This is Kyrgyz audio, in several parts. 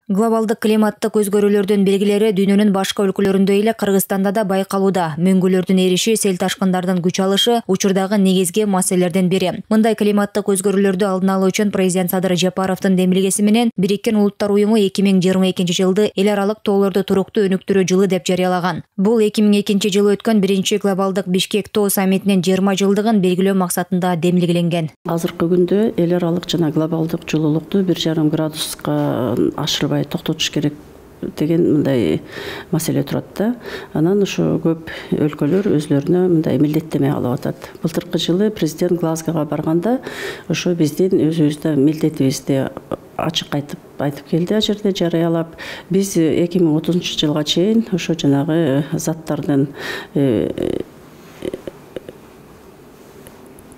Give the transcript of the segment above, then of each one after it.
Глобалдык климаттык өзгөрүүлөрдүн белгилери дүйнөнүн башка өлкөлөрүндө эле Кыргызстанда да байкалууда. Мөңгүлөрдүн эриши, сел ташкындардын күч алышы учурдагы негизги маселелердин бири. Мындай климаттык өзгөрүүлөрдү алдын алуу үчүн президент Садыр Жапаровдун демилгеси менен Бириккен Улуттар уюму 2022 жылды эл аралык тоолорду туруктуу өнүктүрүү жылы деп жарыялаган. Бул 2002 жылы өткөн биринчи глобалдык Бишкек тоо саммитинин 20 жылдыгын белгилөө максатында демилгеленген. Азыркы күндө эл аралык жана глобалдык жылуулукту 1,5 градуска ашырбай токтотуш керек деген мындай маселе турат да. Анан ошо көп өлкөлөр өзлөрүнө мындай милдеттеме алып атат. Былтыркы жылы президент Глазгого барганда ошо биздин өзүбүздүн милдетибизди ачык айтып келди, ал жерде жарыялап. Биз 2030 жылга чейин ошо жанагы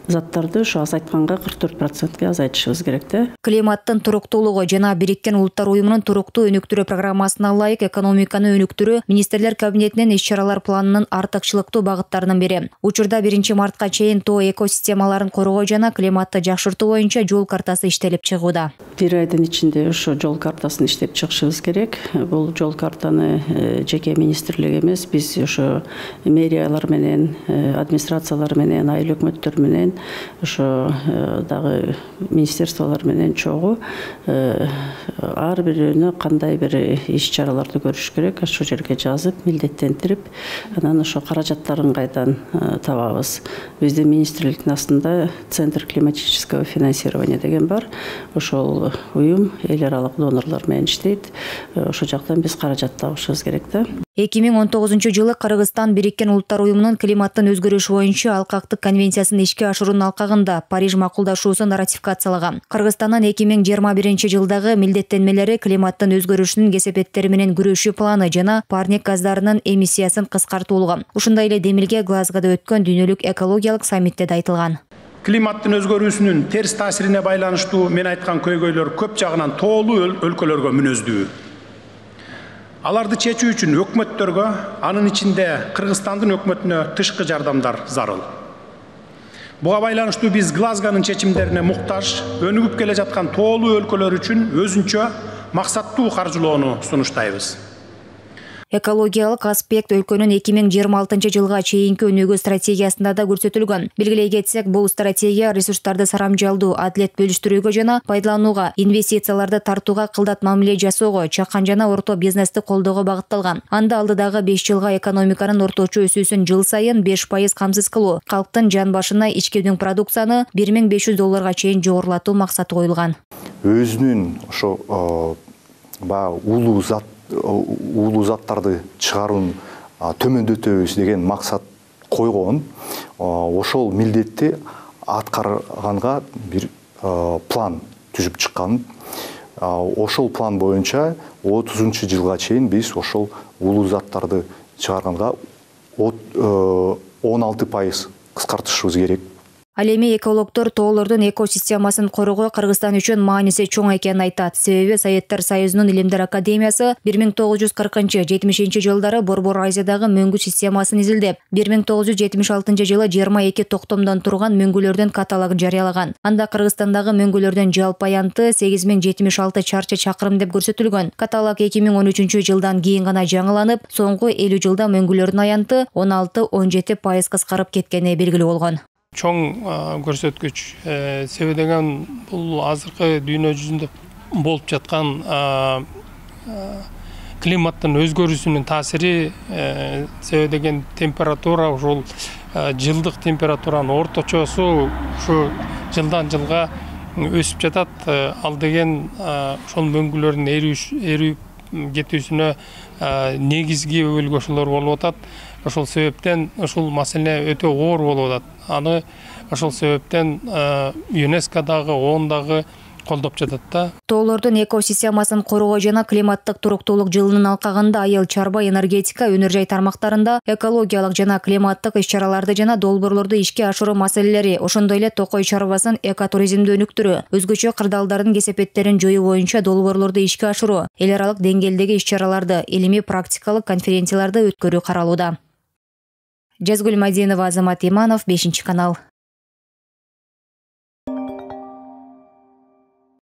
заттарды ошо азайтканга 44%ке азайтышыбыз керек да. Климаттын туруктуулугу жана Бириккен Улуттар уюмунун туруктуу өнүктүрүү программасына ылайык экономиканы өнүктүрүү министрлер кабинетинин иш-чаралар планынын артыкчылыктуу багыттарынын бири. Учурда 1 мартка чейин тоо экосистемаларын коргоо жана климатты жакшыртуу боюнча жол картасы иштелип чыгууда. Бир айдын ичинде ошо жол картасын иштеп чыгышыбыз керек. Бул жол картаны жеке министрлик эмес, биз ошо мэриялар менен, администрациялар менен, айыл өкмөттөр менен ошо дагы министрликтер менен чогуу ар бирөөнө кандай бир иш-чараларды көрүш керек, ошол жерге жазып, милдеттендирип, анан ошо каражаттарын кайдан табабыз. Биздин министрликтин астында Центр климатического финансирования деген бар. Ошол уюм эл аралык донорлор менен иштейт. Ошол жактан биз каражат табышыбыз керек да. 2019 жылы Кыргызстан Бириккен Улуттар уюмунун климаттын өзгөрүшү боюнча алкактык конвенциясын ишке ашыруунун алкагында Париж макулдашуусун ратификациялаган. Кыргызстандын 2021 жылдагы милдеттенмелери климаттын өзгөрүшүнүн кесепеттери менен күрөшүү планы жана парник газдарынын эмиссиясын кыскартуу болгон. Ушундай эле демилге Глазгода өткөн дүйнөлүк экологиялык саммитте да айтылган. Климаттын өзгөрүүсүнүн терс таасирине байланыштуу мен айткан көйгөйлөр көп жагынан тоолуу өлкөлөргө мүнөздүү. Аларды чечүү үчүн өкмөттөргө, анын ичинде Кыргызстандын өкмөтүнө тышкы жардамдар зарыл. Буга байланыштуу биз Глазгонун чечимдерине муктаж, өнүгүп келе жаткан тоолуу өлкөлөр үчүн өзүнчө максаттуу каржылоону сунуштайбыз. Экологиялык аспект өлкөнүн 2026 жылга чейинки өнүгүү стратегиясында да көрсөтүлгөн. Белгилей кетсек, бул стратегия ресурстарды сарамжалдуу, адилет бөлүштүрүүгө жана пайдаланууга, инвестицияларды тартууга кылдат мамиле жасоого, чакан жана орто бизнести колдоого багытталган. Анда алдыдагы 5 жылга экономиканын орточо өсүүсүн жыл сайын 5% камсыз кылуу, калктын жан башына ички өнүк продукцияны $1,500 чейин жогорулатуу максаты коюлган. Өзүнүн ошо уулуу заттарды чыгаруун төмөндөтөбүз деген максат койгон. Ошол милдетти аткарганга бир план түзүп чыккан. Ошол план боюнча 30 жылга чейин биз ошол уулуу заттарды чыгарганга 16% кыскартышыбыз керек. Ал эми экологдор тоолордун экосистемасын коргоо Кыргызстан үчүн мааниси чоң экенин айтат. Себеби Советтер Союзунун Илимдер академиясы 1940-70 жылдары Борбор Азиядагы мөңгү системасын изилдеп, 1976 жылы 22 токтомдон турган мөңгүлөрдүн каталогун жарыялаган. Анда Кыргызстандагы мөңгүлөрдүн жалпы аянты 8076 чарчы чакырым деп көрсөтүлгөн. Каталог 2013 жылдан кийин гана жаңыланып, соңку 50 жылда мөңгүлөрдүн аянты 16-17% кыскарып кеткени белгилүү болгон. Чоң көрсөткүч. Себеби деген бул азыркы дүйнө жүзүндө болуп жаткан климаттын өзгөрүүсүнүн таасири, себеби деген температура, ушул жылдык температуранын орточосу ушу жылдан жылга өсүп жатат. Ал деген ошол мөңгүлөрдүн эрүүп кетүүсүнө негизги өлгөшүүлөр болуп атат. Ошол себептен ушул маселе өтө оор болуп атат. Аны ошол себептен ЮНЕСКО дагы, ООН дагы колдоп жатат да. Тоолордун экосистемасын коргоо жана климаттык туруктуулук жылынын алкагында айыл чарба, энергетика, өнөр жай тармактарында экологиялык жана климаттык иш-чараларды жана долбоорлорду ишке ашыруу маселелери, ошондой эле токой чарбасын экотуризмди өнүктүрүү, өзгөчө кырдаалдардын кесепеттерин жоюу боюнча долбоорлорду ишке ашыруу, эл аралык деңгээлдеги иш-чараларды, илимий практикалык конференцияларды өткөрүү каралууда. Жазгүл Мадинова, Азамат Иманов, 5 канал.